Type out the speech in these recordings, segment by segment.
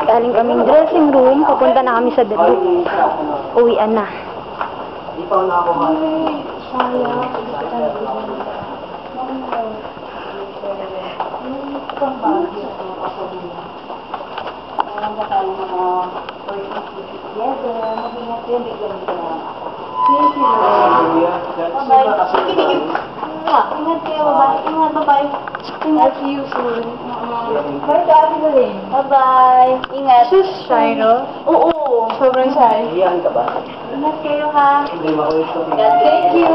Galing kaming dressing room, papunta na kami sa Duluth. Uwian na. Di pa na ako Ingat kayo, bye. Ingat, bye-bye. Ingat. See you soon. Bye, Daddy Lorraine. Bye-bye. Ingat. Sus, shy, no? Oo. Sobrang shy. iyan ka ba? Ingat kayo, ha? Hindi makulit ko. Thank you.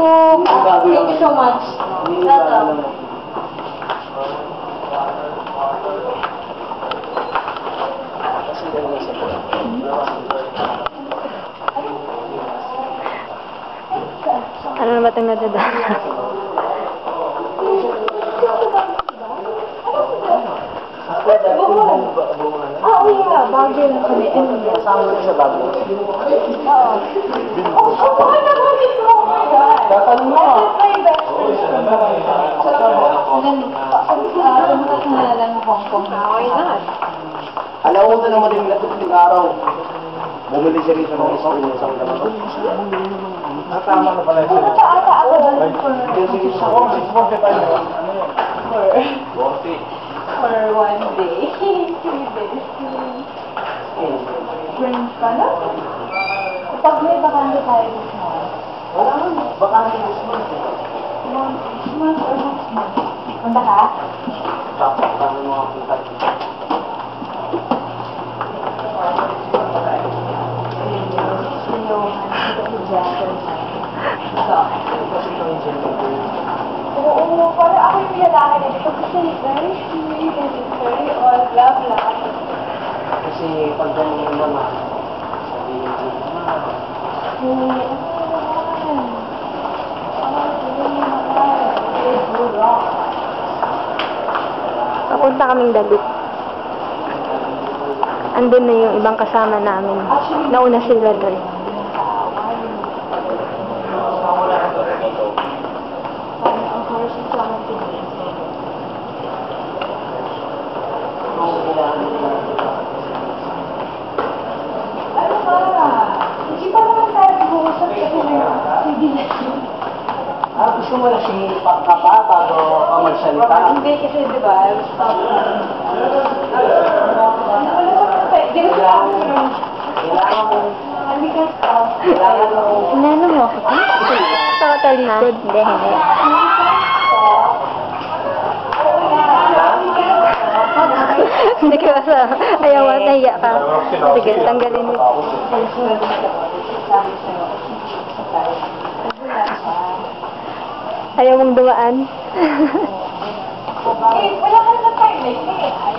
Thank you so much. Welcome. Ano na ba itong nadadala? Oo, yeah. Bago na kami. Kasama na sa bago. Oo. Oh my God. Tatanong mo. My best friend. Pumunta na lang Hong Kong. Why not? Alauna naman yung araw. Bumili siya rin ng isang isang dalawa. Tama na pala siya. Pumunta ata ako doon for one day. 3 days. Friends ka na? Pag may bakante tayo this month. Wala naman. Baka this month. This month or next month? Punta ka? Bakit kami mga punta? Oo, parang ako yung lalaki nito kasi very sweet and very all blah blah. Kasi pag ganyan naman, sabihin ko naman. Papunta kaming Duluth. Andun na yung ibang kasama namin. Nauna sila doon. Ano ba? Hindi pa naman tayo nag-uusap kasi hindi na. Gusto mo na sinipak ka pa bago ka magsalita? Hindi kasi di ba? Stop. Kailangan mo. Hindi ka stop. Kailangan mo. Inano mo ako? Sa talikod? Hindi, hindi. Hindi ka sa... Ayaw mo, nahiya ka. Sige, tanggalin mo. Ayaw mong dumaan. Wala ka na time.